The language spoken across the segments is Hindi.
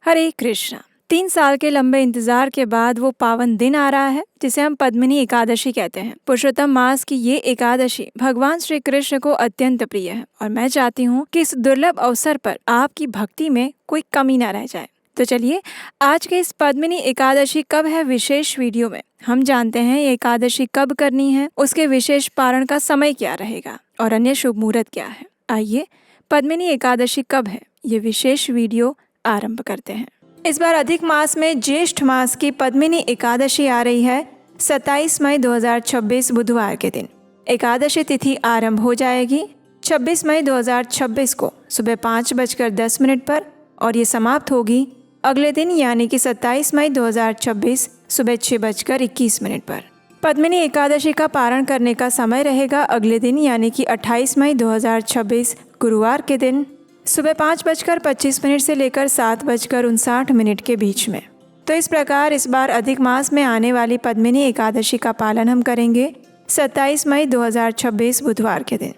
हरे कृष्णा। 3 साल के लंबे इंतजार के बाद वो पावन दिन आ रहा है जिसे हम पद्मिनी एकादशी कहते हैं। पुरुषोत्तम मास की ये एकादशी भगवान श्री कृष्ण को अत्यंत प्रिय है और मैं चाहती हूँ कि इस दुर्लभ अवसर पर आपकी भक्ति में कोई कमी न रह जाए। तो चलिए आज के इस पद्मिनी एकादशी कब है विशेष वीडियो में हम जानते हैं ये एकादशी कब करनी है, उसके विशेष पारण का समय क्या रहेगा और अन्य शुभ मुहूर्त क्या है। आइए पद्मिनी एकादशी कब है ये विशेष वीडियो आरंभ करते हैं। इस बार अधिक मास में ज्येष्ठ मास की पद्मिनी एकादशी आ रही है 27 मई 2026 बुधवार के दिन। एकादशी तिथि आरंभ हो जाएगी 26 मई 2026 को सुबह 5:10 पर और ये समाप्त होगी अगले दिन यानी कि 27 मई 2026 सुबह 6:21 पर। पद्मिनी एकादशी का पारण करने का समय रहेगा अगले दिन यानी कि 28 मई 2026 गुरुवार के दिन सुबह 5:25 से लेकर 7:59 के बीच में। तो इस प्रकार इस बार अधिक मास में आने वाली पद्मिनी एकादशी का पालन हम करेंगे 27 मई 2026 बुधवार के दिन।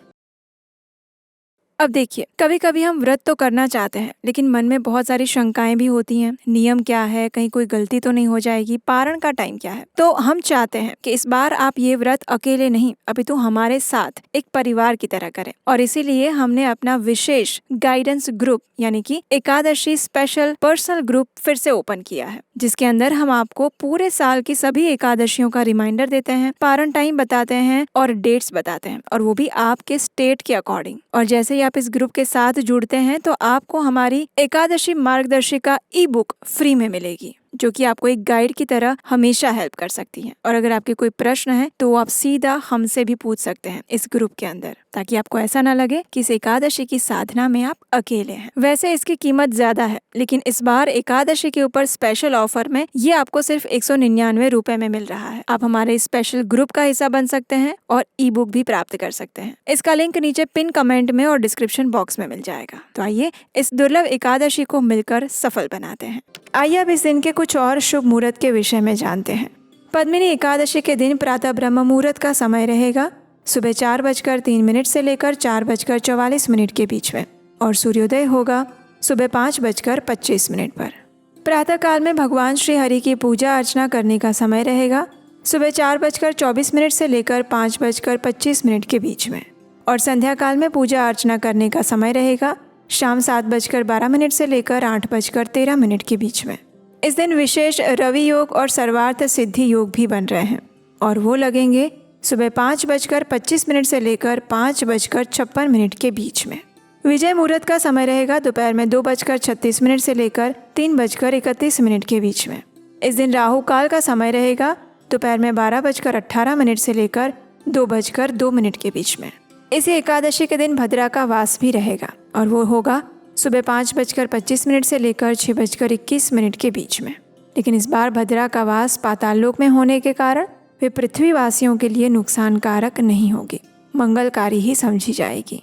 अब देखिए, कभी कभी हम व्रत तो करना चाहते हैं लेकिन मन में बहुत सारी शंकाएं भी होती हैं। नियम क्या है, कहीं कोई गलती तो नहीं हो जाएगी, पारण का टाइम क्या है। तो हम चाहते हैं कि इस बार आप ये व्रत अकेले नहीं अपितु हमारे साथ एक परिवार की तरह करें और इसीलिए हमने अपना विशेष गाइडेंस ग्रुप यानी कि एकादशी स्पेशल पर्सनल ग्रुप फिर से ओपन किया है, जिसके अंदर हम आपको पूरे साल की सभी एकादशियों का रिमाइंडर देते हैं, पारण टाइम बताते हैं और डेट्स बताते हैं और वो भी आपके स्टेट के अकॉर्डिंग। और जैसे ही आप इस ग्रुप के साथ जुड़ते हैं तो आपको हमारी एकादशी मार्गदर्शिका ई बुक फ्री में मिलेगी, जो कि आपको एक गाइड की तरह हमेशा हेल्प कर सकती है। और अगर आपके कोई प्रश्न है तो आप सीधा हमसे भी पूछ सकते हैं इस ग्रुप के अंदर, ताकि आपको ऐसा ना लगे कि इस एकादशी की साधना में आप अकेले हैं। वैसे इसकी कीमत ज्यादा है लेकिन इस बार एकादशी के ऊपर स्पेशल ऑफर में ये आपको सिर्फ 199 रुपए में मिल रहा है। आप हमारे स्पेशल ग्रुप का हिस्सा बन सकते हैं और ई बुक भी प्राप्त कर सकते हैं। इसका लिंक नीचे पिन कमेंट में और डिस्क्रिप्शन बॉक्स में मिल जाएगा। तो आइए इस दुर्लभ एकादशी को मिलकर सफल बनाते हैं। आइए अब इस दिन के कुछ और शुभ मुहूर्त के विषय में जानते हैं। पद्मिनी एकादशी के दिन प्रातः ब्रह्म मुहूर्त का समय रहेगा सुबह 4:03 से लेकर 4:44 के बीच में और सूर्योदय होगा सुबह 5:25 पर। प्रातः काल में भगवान श्री हरि की पूजा अर्चना करने का समय रहेगा सुबह 4:24 से लेकर 5:25 के बीच में और संध्या काल में पूजा अर्चना करने का समय रहेगा शाम 7:12 से लेकर 8:13 के बीच में। इस दिन विशेष रवि योग और सर्वार्थ सिद्धि योग भी बन रहे हैं और वो लगेंगे सुबह 5:25 से लेकर 5:56 के बीच में। विजय मुहूर्त का समय रहेगा दोपहर में 2:36 से लेकर 3:31 के बीच में। इस दिन राहु काल का समय रहेगा दोपहर में 12:18 से लेकर 2:02 के बीच में। इसी एकादशी के दिन भद्रा का वास भी रहेगा और वो होगा सुबह 5:25 से लेकर 6:21 के बीच में। लेकिन इस बार भद्रा का वास पाताल लोक में होने के कारण वे पृथ्वीवासियों के लिए नुकसानकारक नहीं होगी, मंगलकारी ही समझी जाएगी।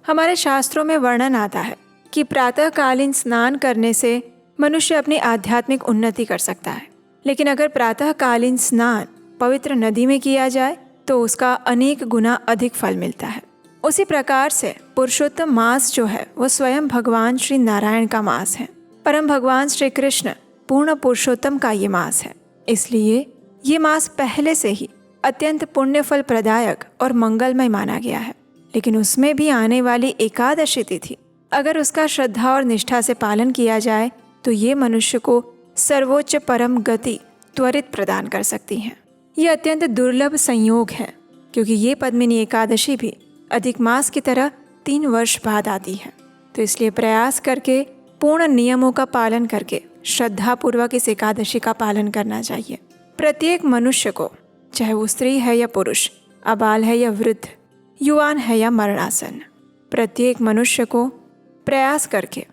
हमारे शास्त्रों में वर्णन आता है कि प्रातःकालीन स्नान करने से मनुष्य अपनी आध्यात्मिक उन्नति कर सकता है, लेकिन अगर प्रातःकालीन स्नान पवित्र नदी में किया जाए तो उसका अनेक गुना अधिक फल मिलता है। उसी प्रकार से पुरुषोत्तम मास जो है वो स्वयं भगवान श्री नारायण का मास है। परम भगवान श्री कृष्ण पूर्ण पुरुषोत्तम का ये मास है, इसलिए ये मास पहले से ही अत्यंत पुण्य फल प्रदायक और मंगलमय माना गया है। लेकिन उसमें भी आने वाली एकादशी तिथि अगर उसका श्रद्धा और निष्ठा से पालन किया जाए तो ये मनुष्य को सर्वोच्च परम गति त्वरित प्रदान कर सकती है। ये अत्यंत दुर्लभ संयोग है क्योंकि ये पद्मिनी एकादशी भी अधिक मास की तरह 3 वर्ष बाद आती है। तो इसलिए प्रयास करके पूर्ण नियमों का पालन करके श्रद्धा पूर्वक इस एकादशी का पालन करना चाहिए। प्रत्येक मनुष्य को, चाहे वो स्त्री है या पुरुष, अबाल है या वृद्ध, युवान है या मरणासन, प्रत्येक मनुष्य को प्रयास करके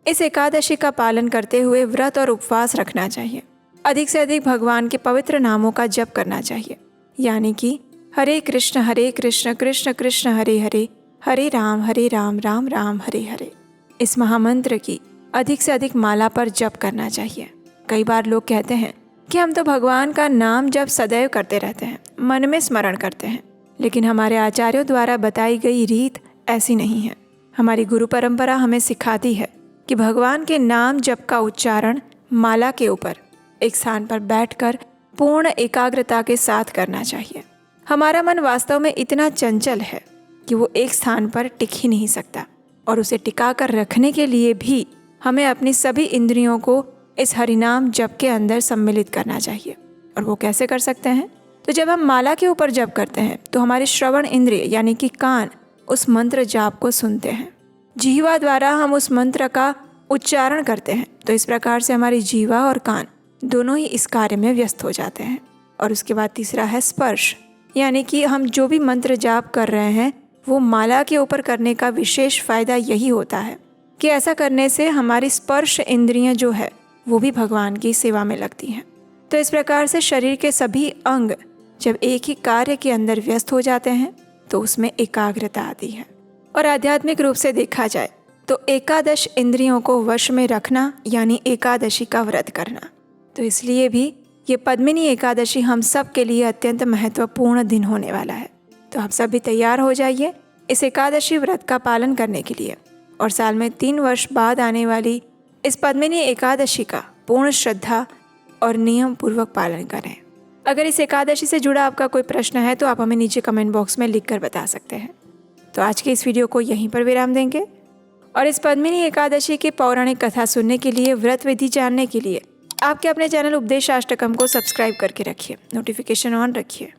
इस एकादशी का पालन करते हुए व्रत और उपवास रखना चाहिए। अधिक से अधिक भगवान के पवित्र नामों का जप करना चाहिए, यानी कि हरे कृष्ण कृष्ण कृष्ण हरे हरे, हरे राम राम राम हरे हरे। इस महामंत्र की अधिक से अधिक माला पर जप करना चाहिए। कई बार लोग कहते हैं कि हम तो भगवान का नाम जप सदैव करते रहते हैं, मन में स्मरण करते हैं, लेकिन हमारे आचार्यों द्वारा बताई गई रीत ऐसी नहीं है। हमारी गुरु परंपरा हमें सिखाती है कि भगवान के नाम जप का उच्चारण माला के ऊपर एक स्थान पर बैठकर पूर्ण एकाग्रता के साथ करना चाहिए। हमारा मन वास्तव में इतना चंचल है कि वो एक स्थान पर टिक ही नहीं सकता, और उसे टिका कर रखने के लिए भी हमें अपनी सभी इंद्रियों को इस हरिनाम जप के अंदर सम्मिलित करना चाहिए। और वो कैसे कर सकते हैं? तो जब हम माला के ऊपर जप करते हैं तो हमारे श्रवण इंद्रिय यानी कि कान उस मंत्र जाप को सुनते हैं। जीवा द्वारा हम उस मंत्र का उच्चारण करते हैं, तो इस प्रकार से हमारी जीवा और कान दोनों ही इस कार्य में व्यस्त हो जाते हैं। और उसके बाद तीसरा है स्पर्श, यानी कि हम जो भी मंत्र जाप कर रहे हैं वो माला के ऊपर करने का विशेष फायदा यही होता है कि ऐसा करने से हमारी स्पर्श इंद्रियां जो है वो भी भगवान की सेवा में लगती हैं। तो इस प्रकार से शरीर के सभी अंग जब एक ही कार्य के अंदर व्यस्त हो जाते हैं तो उसमें एकाग्रता आती है। और आध्यात्मिक रूप से देखा जाए तो एकादश इंद्रियों को वश में रखना यानी एकादशी का व्रत करना। तो इसलिए भी ये पद्मिनी एकादशी हम सब के लिए अत्यंत महत्वपूर्ण दिन होने वाला है। तो आप सब भी तैयार हो जाइए इस एकादशी व्रत का पालन करने के लिए, और साल में 3 वर्ष बाद आने वाली इस पद्मिनी एकादशी का पूर्ण श्रद्धा और नियम पूर्वक पालन करें। अगर इस एकादशी से जुड़ा आपका कोई प्रश्न है तो आप हमें नीचे कमेंट बॉक्स में लिखकर बता सकते हैं। तो आज के इस वीडियो को यहीं पर विराम देंगे, और इस पद्मिनी एकादशी की पौराणिक कथा सुनने के लिए, व्रत विधि जानने के लिए आपके अपने चैनल उपदेशाष्टकम को सब्सक्राइब करके रखिए, नोटिफिकेशन ऑन रखिए।